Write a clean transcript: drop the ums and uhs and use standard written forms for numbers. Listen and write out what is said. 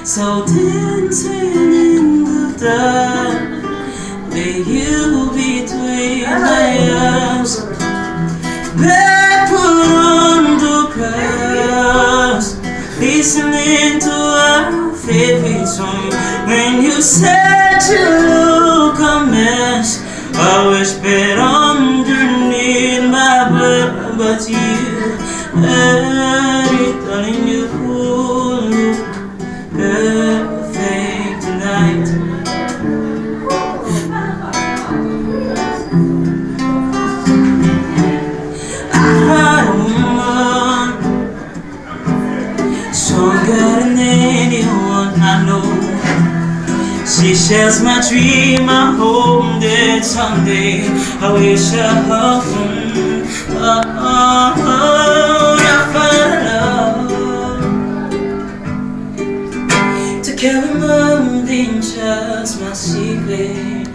So dancing in the dark, lay you between my arms, barefoot on the grass, listening to our favorite song. When you said you look a mess, I whispered underneath my breath, but you had it telling you look perfect tonight. Stronger than anyone I know. She shares my dream, I hope that someday I wish I often I find love to carry more than just my secret.